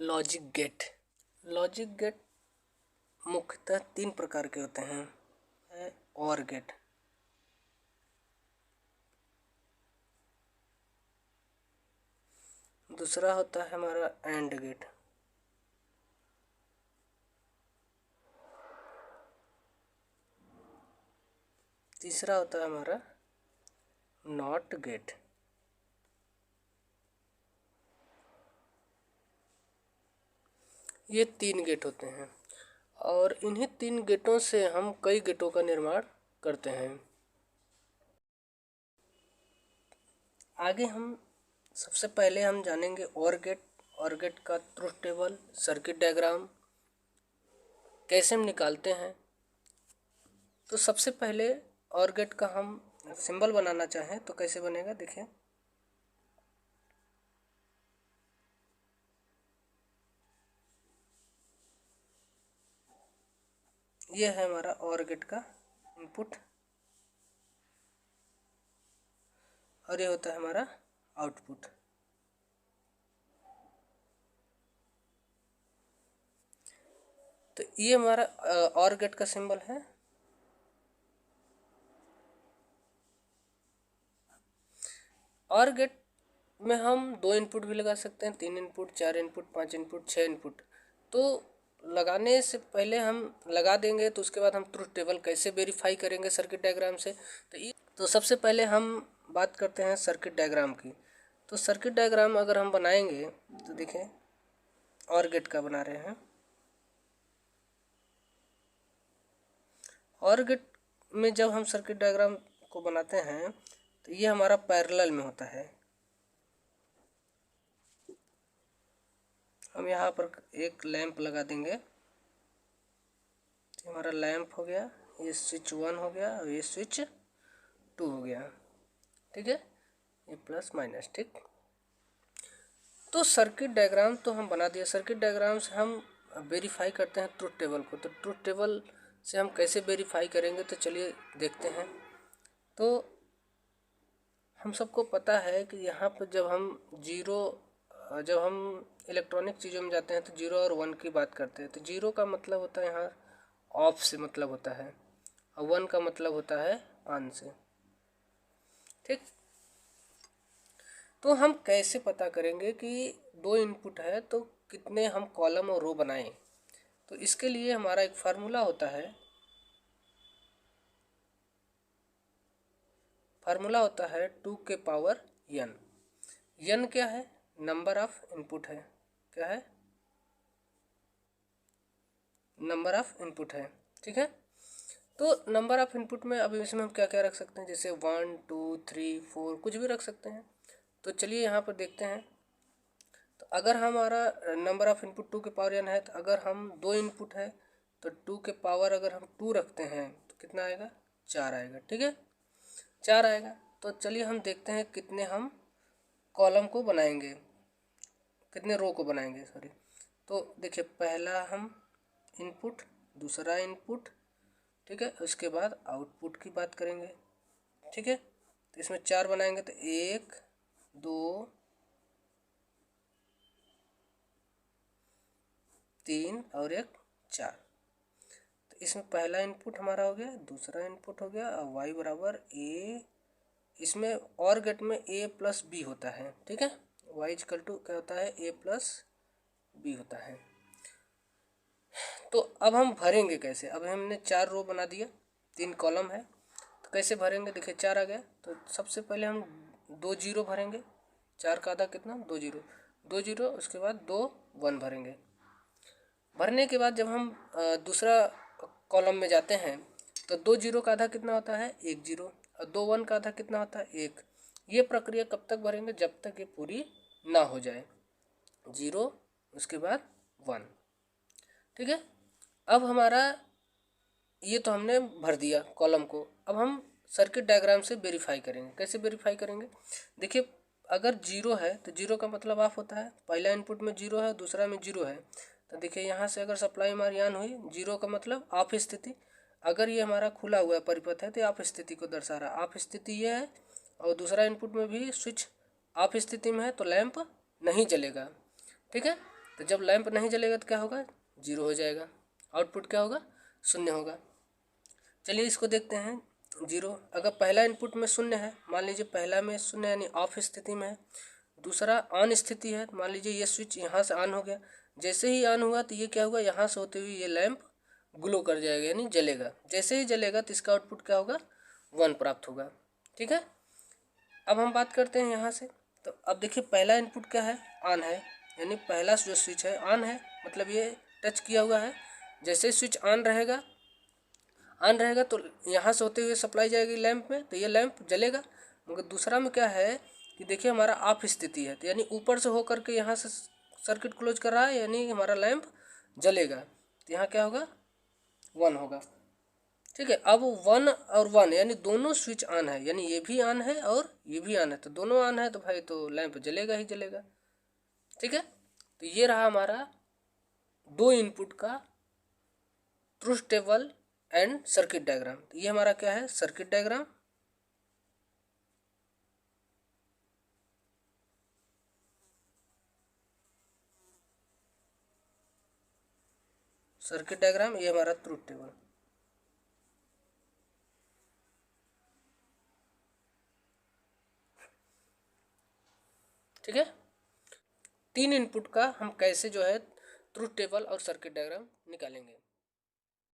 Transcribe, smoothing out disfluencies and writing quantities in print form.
Logic gate. Logic gate मुख्यतः तीन प्रकार के होते हैं। और गेट, दूसरा होता है हमारा एंड गेट, तीसरा होता है हमारा नॉट गेट। ये तीन गेट होते हैं और इन्हीं तीन गेटों से हम कई गेटों का निर्माण करते हैं। आगे हम सबसे पहले हम जानेंगे और गेट। और गेट का ट्रुथ टेबल, सर्किट डायग्राम कैसे हम निकालते हैं। तो सबसे पहले और गेट का हम सिंबल बनाना चाहें तो कैसे बनेगा, देखिए। ये है हमारा और गेट का इनपुट और ये होता है हमारा आउटपुट। तो ये हमारा और गेट का सिंबल है। और गेट में हम 2 इनपुट भी लगा सकते हैं, 3 इनपुट, 4 इनपुट, 5 इनपुट, 6 इनपुट। तो लगाने से पहले हम लगा देंगे तो उसके बाद हम ट्रुथ टेबल कैसे वेरीफाई करेंगे सर्किट डायग्राम से। तो सबसे पहले हम बात करते हैं सर्किट डायग्राम की। तो सर्किट डायग्राम अगर हम बनाएंगे तो देखें, और गेट का बना रहे हैं। और गेट में जब हम सर्किट डायग्राम को बनाते हैं तो ये हमारा पैरेलल में होता है। हम यहाँ पर एक लैंप लगा देंगे, तो हमारा लैंप हो गया, ये स्विच 1 हो गया और ये स्विच 2 हो गया, ठीक है। ये प्लस माइनस, ठीक। तो सर्किट डायग्राम तो हम बना दिया। सर्किट डायग्राम से हम वेरीफाई करते हैं ट्रुथ टेबल को। तो ट्रुथ टेबल से हम कैसे वेरीफाई करेंगे, तो चलिए देखते हैं। तो हम सबको पता है कि यहाँ पर जब हम इलेक्ट्रॉनिक चीज़ों में जाते हैं तो 0 और 1 की बात करते हैं। तो 0 का मतलब होता है यहाँ ऑफ से मतलब होता है और 1 का मतलब होता है ऑन से, ठीक। तो हम कैसे पता करेंगे कि 2 इनपुट है तो कितने हम कॉलम और रो बनाएं। तो इसके लिए हमारा एक फार्मूला होता है। फार्मूला होता है 2 के पावर n। n क्या है, नंबर ऑफ इनपुट है। क्या है, नंबर ऑफ इनपुट है, ठीक है। तो नंबर ऑफ इनपुट में अब इसमें हम क्या क्या रख सकते हैं, जैसे 1 2 3 4 कुछ भी रख सकते हैं। तो चलिए यहाँ पर देखते हैं। तो अगर हमारा नंबर ऑफ इनपुट 2 के पावर n है, तो अगर हम 2 इनपुट है तो 2 के पावर अगर हम 2 रखते हैं तो कितना आएगा, 4 आएगा, ठीक है, 4 आएगा। तो चलिए हम देखते हैं कितने हम कॉलम को बनाएंगे, कितने रो को बनाएंगे, सॉरी। तो देखिए, पहला हम इनपुट, दूसरा इनपुट, ठीक है, उसके बाद आउटपुट की बात करेंगे, ठीक है। तो इसमें 4 बनाएंगे तो 1 2 3 और 1 4। तो इसमें पहला इनपुट हमारा हो गया, दूसरा इनपुट हो गया और y बराबर a। इसमें और गेट में a प्लस b होता है, ठीक है। y इक्वल टू क्या होता है, a प्लस b होता है। तो अब हम भरेंगे कैसे। अब हमने 4 रो बना दिया, 3 कॉलम है, तो कैसे भरेंगे, देखिए 4 आ गया। तो सबसे पहले हम 2 जीरो भरेंगे। 4 का आधा कितना, 2 जीरो, 2 जीरो, उसके बाद 2 1 भरेंगे। भरने के बाद जब हम दूसरा कॉलम में जाते हैं तो 2 जीरो का आधा कितना होता है, 1 जीरो, और 2 1 का आधा कितना होता है, 1। ये प्रक्रिया कब तक भरेंगे, जब तक ये पूरी ना हो जाए। 0 उसके बाद 1, ठीक है। अब हमारा ये तो हमने भर दिया कॉलम को। अब हम सर्किट डायग्राम से वेरीफाई करेंगे। कैसे वेरीफाई करेंगे, देखिए, अगर 0 है तो 0 का मतलब ऑफ होता है। पहला इनपुट में 0 है, दूसरा में 0 है, तो देखिए यहाँ से अगर सप्लाई हमारी ऑन हुई, 0 का मतलब ऑफ स्थिति। अगर ये हमारा खुला हुआ परिपथ है तो ऑफ स्थिति को दर्शा रहा है। ऑफ स्थिति ये है, और दूसरा इनपुट में भी स्विच ऑफ स्थिति में है तो लैंप नहीं जलेगा, ठीक है। तो जब लैंप नहीं जलेगा तो क्या होगा, 0 हो जाएगा, आउटपुट क्या होगा, 0 होगा। चलिए इसको देखते हैं। 0 अगर पहला इनपुट में 0 है, मान लीजिए पहला में 0 यानी ऑफ स्थिति में है, दूसरा ऑन स्थिति है, मान लीजिए ये स्विच यहाँ से ऑन हो गया, जैसे ही ऑन हुआ तो ये क्या होगा, यहाँ से होते हुए ये लैंप ग्लो कर जाएगा यानी जलेगा। जैसे ही जलेगा तो इसका आउटपुट क्या होगा, 1 प्राप्त होगा। ठीक है, अब हम बात करते हैं यहाँ से। तो अब देखिए पहला इनपुट क्या है, ऑन है, यानी पहला जो स्विच है ऑन है, मतलब ये टच किया हुआ है। जैसे ही स्विच ऑन रहेगा तो यहाँ से होते हुए सप्लाई जाएगी लैंप में, तो ये लैंप जलेगा। मगर दूसरा में क्या है कि देखिए हमारा ऑफ स्थिति है, तो यानी ऊपर से होकर के यहाँ से सर्किट क्लोज कर रहा है, यानी हमारा लैंप जलेगा। तो यहाँ क्या होगा, 1 होगा। ठीक है, अब 1 और 1 यानी दोनों स्विच ऑन है, यानी ये भी ऑन है और ये भी ऑन है, तो दोनों ऑन है तो भाई तो लैंप जलेगा ही जलेगा। ठीक है, तो ये रहा हमारा 2 इनपुट का truth table and circuit diagram. तो ये हमारा क्या है, सर्किट डायग्राम। सर्किट डायग्राम, ये हमारा ट्रुथ टेबल। ठीक है, 3 इनपुट का हम कैसे जो है ट्रुथ टेबल और सर्किट डायग्राम निकालेंगे।